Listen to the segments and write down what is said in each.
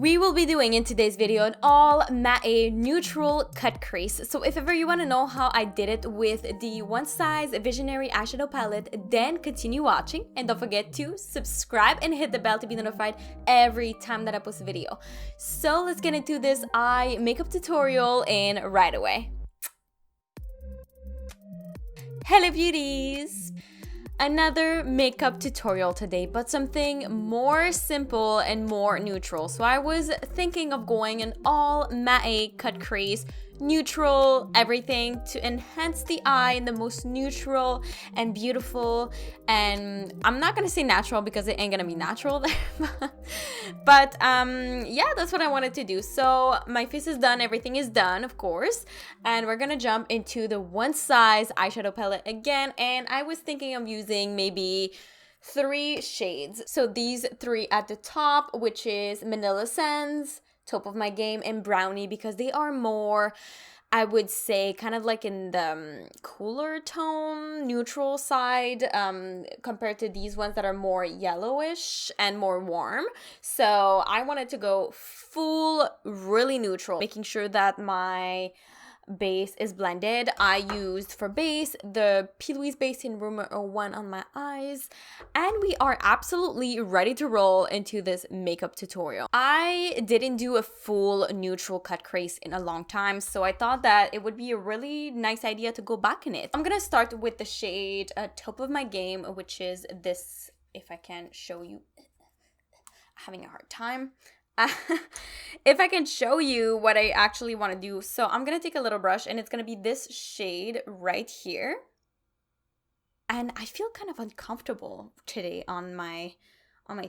We will be doing in today's video an all matte neutral cut crease. So if ever you want to know how I did it with the One Size Visionary eyeshadow palette, then continue watching and don't forget to subscribe and hit the bell to be notified every time that I post a video. So let's get into this eye makeup tutorial and right away. Hello beauties! Another makeup tutorial today, but something more simple and more neutral. So I was thinking of going an all matte cut crease, neutral everything to enhance the eye in the most neutral and beautiful, and I'm not gonna say natural because it ain't gonna be natural there, but yeah, that's what I wanted to do. So my face is done, everything is done, of course, and we're gonna jump into the One Size eyeshadow palette again, and I was thinking of using maybe 3 shades. So these 3 at the top, which is Manila Sands, Top of My Game, and Brownie, because they are more, I would say, kind of like in the cooler tone, neutral side, compared to these ones that are more yellowish and more warm. So I wanted to go full, really neutral, making sure that my base is blended. I used for base the P. Louise base in Room 01 on my eyes, and we are absolutely ready to roll into this makeup tutorial. I didn't do a full neutral cut crease in a long time, so I thought that it would be a really nice idea to go back in it. I'm gonna start with the shade Top of My Game, which is this, if I can show you, having a hard time. If I can show you what I actually want to do. So I'm gonna take a little brush and it's gonna be this shade right here, and I feel kind of uncomfortable today on my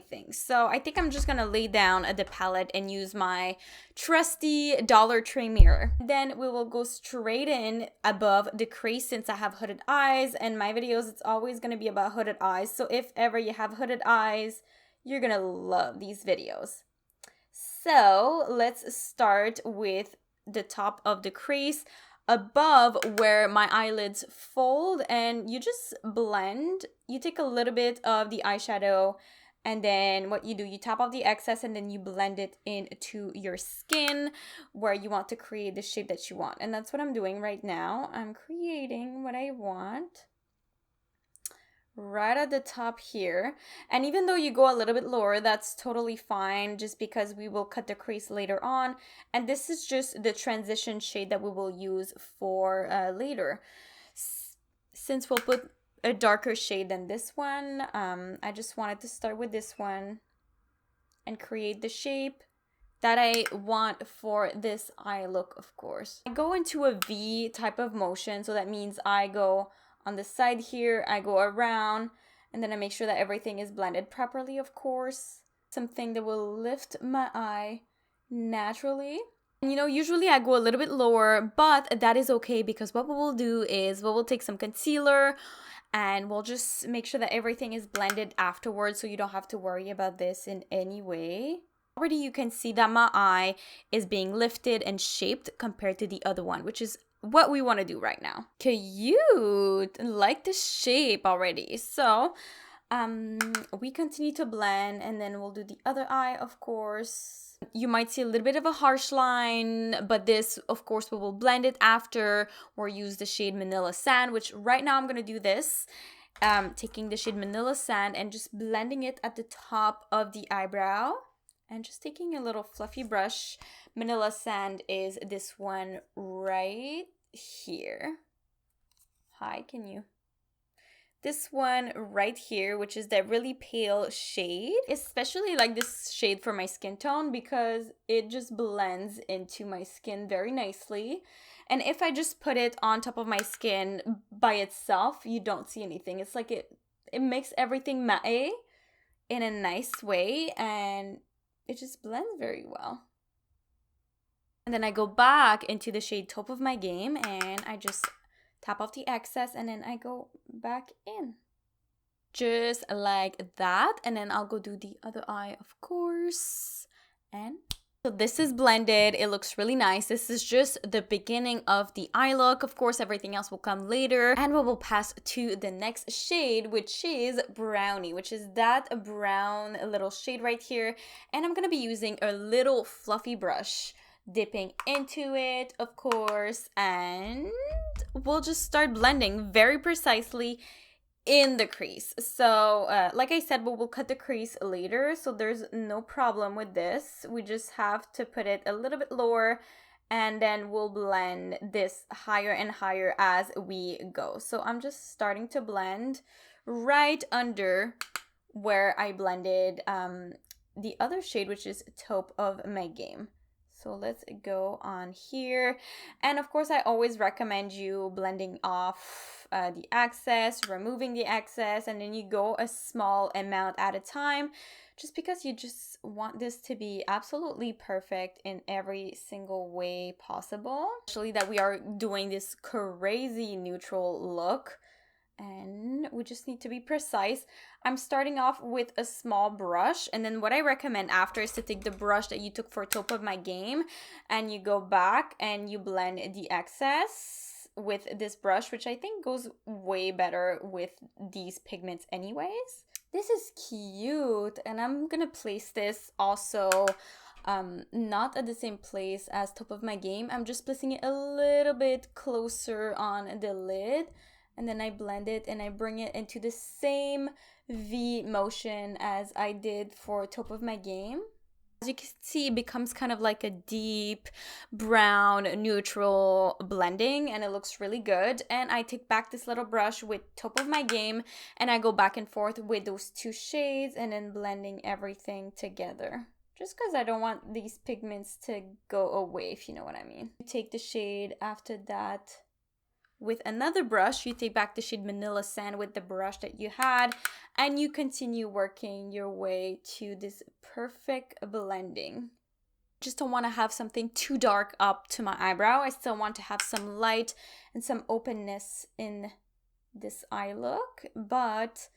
thing, so I think I'm just gonna lay down the palette and use my trusty Dollar Tree mirror. Then we will go straight in above the crease, since I have hooded eyes, and my videos, it's always gonna be about hooded eyes, so if ever you have hooded eyes, you're gonna love these videos. So let's start with the top of the crease above where my eyelids fold, and you just blend. You take a little bit of the eyeshadow, and then what you do, you tap off the excess and then you blend it into your skin where you want to create the shape that you want. And that's what I'm doing right now. I'm creating what I want right at the top here, and even though you go a little bit lower, that's totally fine, just because we will cut the crease later on, and this is just the transition shade that we will use for later. Since we'll put a darker shade than this one, I just wanted to start with this one and create the shape that I want for this eye look. Of course, I go into a V type of motion, so that means I go on the side here, I go around, and then I make sure that everything is blended properly, of course. Something that will lift my eye naturally. And you know, usually I go a little bit lower, but that is okay, because what we will do is we will take some concealer and we'll just make sure that everything is blended afterwards, so you don't have to worry about this in any way. Already you can see that my eye is being lifted and shaped compared to the other one, which is what we want to do right now. Cute! Like the shape already. So we continue to blend, and then we'll do the other eye, of course. You might see a little bit of a harsh line, but this, of course, we will blend it after, or use the shade Manila Sand, which right now I'm going to do this. Taking the shade Manila Sand and just blending it at the top of the eyebrow. And just taking a little fluffy brush. Manila Sand is this one right here. Hi, can you? This one right here, which is that really pale shade. Especially like this shade for my skin tone, because it just blends into my skin very nicely. And if I just put it on top of my skin by itself, you don't see anything. It's like it makes everything matte in a nice way, and it just blends very well. And then I go back into the shade Top of My Game, and I just tap off the excess, and then I go back in. Just like that. And then I'll go do the other eye, of course. And So this is blended. It looks really nice. This is just the beginning of the eye look. Of course, everything else will come later. And we will pass to the next shade, which is Brownie, which is that brown little shade right here. And I'm going to be using a little fluffy brush, dipping into it, of course. And we'll just start blending very precisely in the crease. So like I said, we'll cut the crease later, so there's no problem with this. We just have to put it a little bit lower, and then we'll blend this higher and higher as we go. So I'm just starting to blend right under where I blended the other shade, which is Top of My Game. So let's go on here. And of course, I always recommend you blending off the excess, removing the excess, and then you go a small amount at a time, just because you just want this to be absolutely perfect in every single way possible. Especially that we are doing this crazy neutral look, and we just need to be precise. I'm starting off with a small brush, and then what I recommend after is to take the brush that you took for Top of My Game, and you go back and you blend the excess with this brush, which I think goes way better with these pigments anyways. This is cute, and I'm gonna place this also not at the same place as Top of My Game. I'm just placing it a little bit closer on the lid, and then I blend it and I bring it into the same V motion as I did for Top of My Game. As you can see, it becomes kind of like a deep brown neutral blending, and it looks really good. And I take back this little brush with Top of My Game, and I go back and forth with those two shades and then blending everything together, just because I don't want these pigments to go away, if you know what I mean. You take the shade after that with another brush, you take back the shade Vanilla Sand with the brush that you had, and you continue working your way to this perfect blending. Just don't want to have something too dark up to my eyebrow. I still want to have some light and some openness in this eye look, but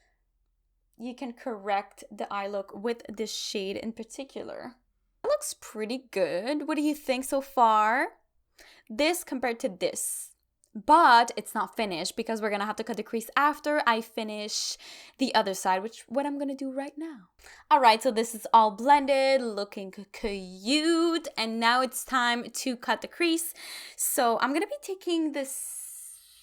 you can correct the eye look with this shade in particular. It looks pretty good. What do you think so far? This compared to this. But it's not finished because we're gonna have to cut the crease after I finish the other side, which what I'm gonna do right now. All right, so this is all blended, looking cute, and now it's time to cut the crease. So I'm gonna be taking this.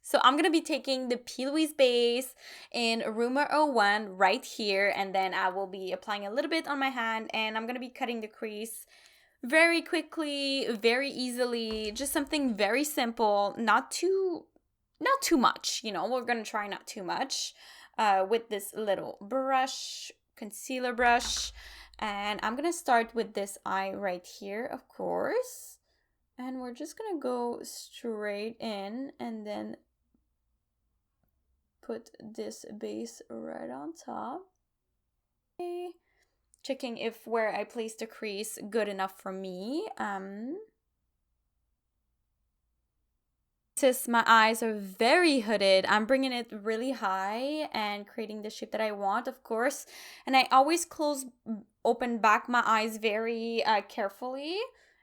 So I'm gonna be taking the P. Louise base in Rumor 01 right here, and then I will be applying a little bit on my hand, and I'm gonna be cutting the crease very quickly, very easily, just something very simple, not too much, you know. We're gonna try not too much with this little brush, concealer brush, and I'm gonna start with this eye right here, of course, and we're just gonna go straight in and then put this base right on top. Okay. Checking if where I place the crease good enough for me. Since my eyes are very hooded, I'm bringing it really high and creating the shape that I want, of course. And I always open back my eyes very carefully.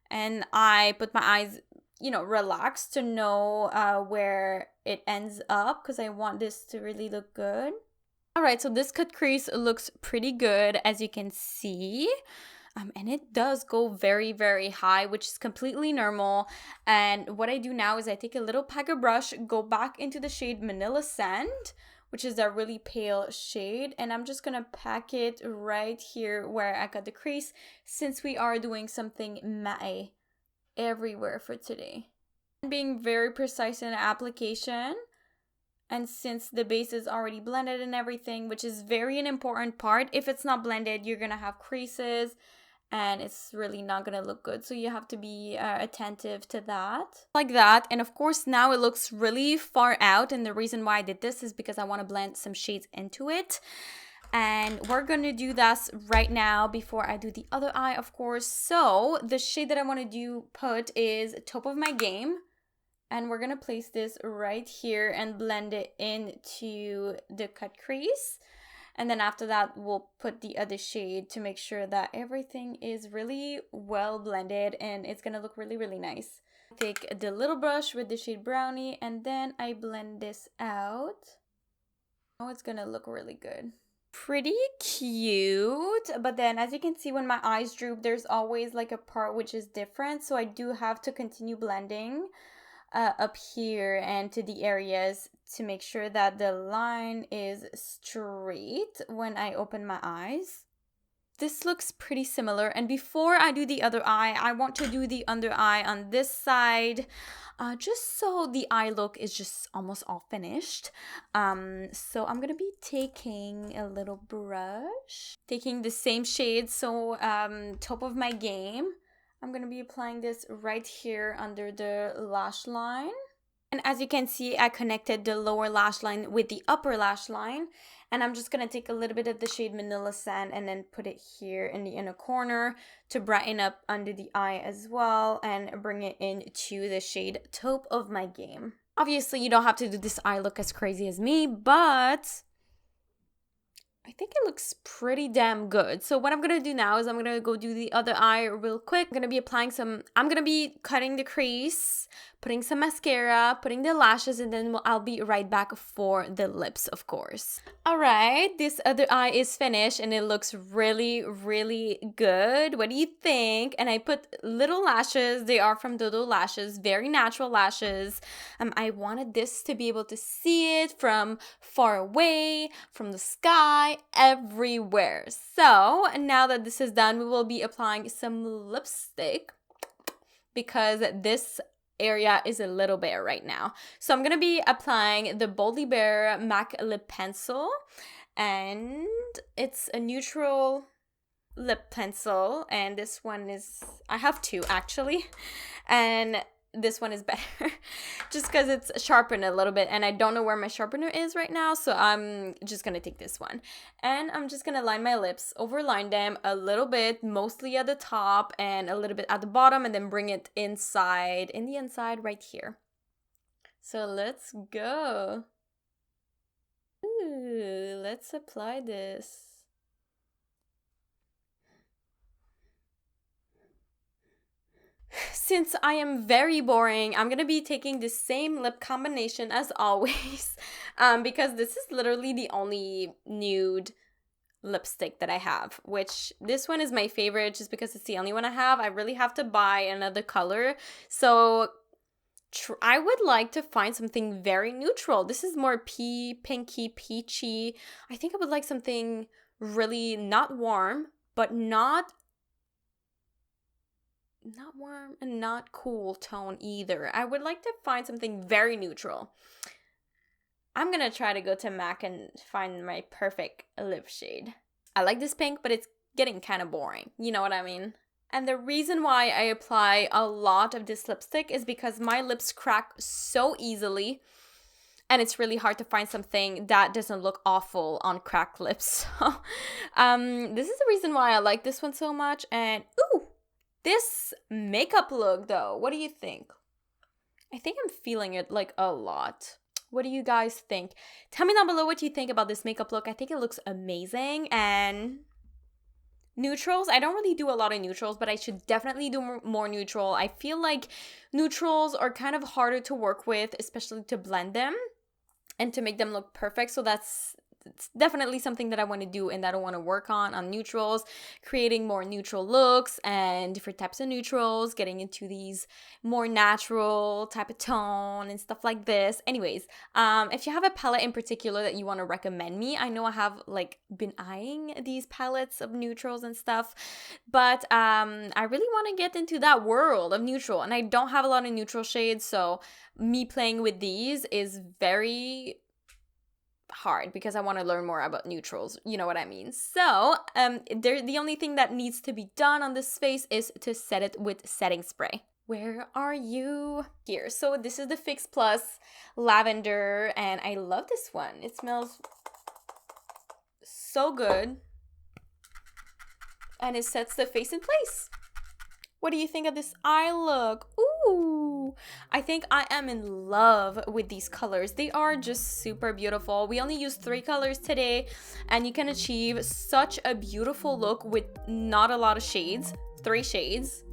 And I put my eyes, you know, relaxed to know where it ends up, because I want this to really look good. All right, so this cut crease looks pretty good, as you can see. And it does go very, very high, which is completely normal. And what I do now is I take a little packer brush, go back into the shade Vanilla Sand, which is a really pale shade. And I'm just going to pack it right here where I cut the crease, since we are doing something matte everywhere for today. Being very precise in the application. And since the base is already blended and everything, which is very an important part, if it's not blended, you're going to have creases and it's really not going to look good. So you have to be attentive to that. Like that. And of course, now it looks really far out. And the reason why I did this is because I want to blend some shades into it. And we're going to do that right now before I do the other eye, of course. So the shade that I want to put is Top of My Game. And we're going to place this right here and blend it into the cut crease. And then after that, we'll put the other shade to make sure that everything is really well blended and it's gonna look really, really nice. Take the little brush with the shade Brownie and then I blend this out. Oh, it's gonna look really good. Pretty cute, but then as you can see when my eyes droop, there's always like a part which is different, so I do have to continue blending up here and to the areas to make sure that the line is straight when I open my eyes. This looks pretty similar, and before I do the other eye, I want to do the under eye on this side, just so the eye look is just almost all finished. So I'm gonna be taking a little brush, taking the same shade, so top of my game. I'm gonna be applying this right here under the lash line. And as you can see, I connected the lower lash line with the upper lash line. And I'm just going to take a little bit of the shade Manila Sand and then put it here in the inner corner to brighten up under the eye as well and bring it into the shade Taupe of my game. Obviously, you don't have to do this eye look as crazy as me, but I think it looks pretty damn good. So what I'm going to do now is I'm going to go do the other eye real quick. I'm going to be cutting the crease, putting some mascara, putting the lashes, and then I'll be right back for the lips, of course. All right, this other eye is finished and it looks really, really good. What do you think? And I put little lashes. They are from Dodo Lashes, very natural lashes. I wanted this to be able to see it from far away, from the sky, everywhere. So now that this is done, we will be applying some lipstick because this area is a little bare right now. So I'm gonna be applying the Boldly Bare MAC lip pencil, and it's a neutral lip pencil, and this one is, I have two actually, and this one is better just because it's sharpened a little bit and I don't know where my sharpener is right now, so I'm just gonna take this one and I'm just gonna line my lips, overline them a little bit, mostly at the top and a little bit at the bottom, and then bring it inside, in the inside right here. So let's go. Ooh, let's apply this. Since I am very boring, I'm gonna be taking the same lip combination as always, because this is literally the only nude lipstick that I have, which this one is my favorite just because it's the only one I have. I really have to buy another color, so I would like to find something very neutral. This is more pinky, peachy. I think I would like something really not warm, but not warm and not cool tone either. I would like to find something very neutral. I'm gonna try to go to MAC and find my perfect lip shade. I like this pink, but it's getting kind of boring. You know what I mean? And the reason why I apply a lot of this lipstick is because my lips crack so easily. And it's really hard to find something that doesn't look awful on cracked lips. So, this is the reason why I like this one so much. And, ooh! This makeup look though, what do you think? I think I'm feeling it like a lot. What do you guys think? Tell me down below what you think about this makeup look. I think it looks amazing. And neutrals, I don't really do a lot of neutrals, but I should definitely do more neutral. I feel like neutrals are kind of harder to work with, especially to blend them and to make them look perfect. So it's definitely something that I want to do and that I want to work on neutrals, creating more neutral looks and different types of neutrals, getting into these more natural type of tone and stuff like this. Anyways, if you have a palette in particular that you want to recommend me, I know I have like been eyeing these palettes of neutrals and stuff, but I really want to get into that world of neutral, and I don't have a lot of neutral shades, so me playing with these is very hard because I want to learn more about neutrals, you know what I mean? So the only thing that needs to be done on this face is to set it with setting spray. Where are you? Here. So this is the Fix Plus Lavender, and I love this one. It smells so good and it sets the face in place. What do you think of this eye look? Ooh, I think I am in love with these colors. They are just super beautiful. We only used 3 colors today, and you can achieve such a beautiful look with not a lot of shades. 3 shades.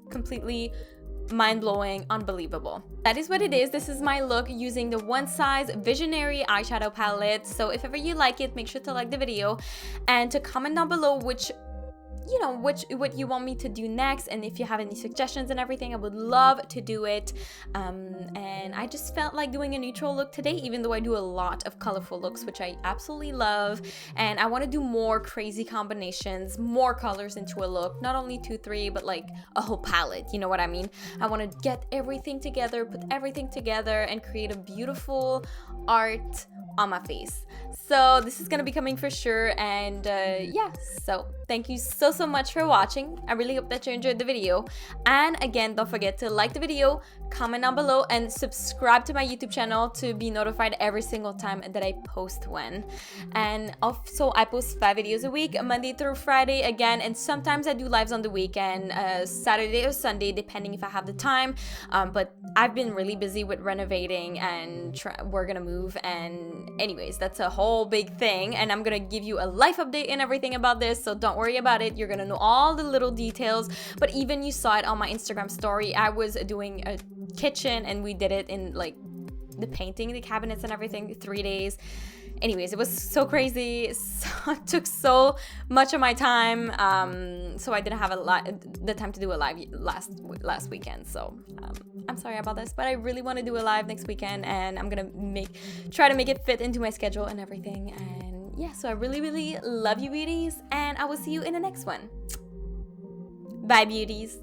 Completely mind-blowing, unbelievable. That is what it is. This is my look using the One Size Visionary eyeshadow palette. So if ever you like it, make sure to like the video and to comment down below which what you want me to do next, and if you have any suggestions and everything, I would love to do it. And I just felt like doing a neutral look today, even though I do a lot of colorful looks, which I absolutely love. And I want to do more crazy combinations, more colors into a look, not only 2, 3, but like a whole palette, you know what I mean? I want to get everything together, put everything together, and create a beautiful art on my face. So this is gonna be coming for sure, and yeah, so thank you so much for watching. I really hope that you enjoyed the video, and again, don't forget to like the video, comment down below, and subscribe to my YouTube channel to be notified every single time that I post one. And also, I post 5 videos a week, Monday through Friday again, and sometimes I do lives on the weekend, Saturday or Sunday, depending if I have the time. But I've been really busy with renovating, and we're gonna move, and anyways, that's a whole big thing, and I'm gonna give you a life update and everything about this, so don't worry about it. You're gonna know all the little details. But even you saw it on my Instagram story, I was doing a kitchen, and we did it in like the painting, the cabinets and everything, 3 days. Anyways, it was so crazy, so it took so much of my time, so I didn't have the time to do a live last weekend. So I'm sorry about this, but I really want to do a live next weekend, and I'm gonna try to make it fit into my schedule and everything. And yeah, so I really love you, beauties, and I will see you in the next one. Bye, beauties.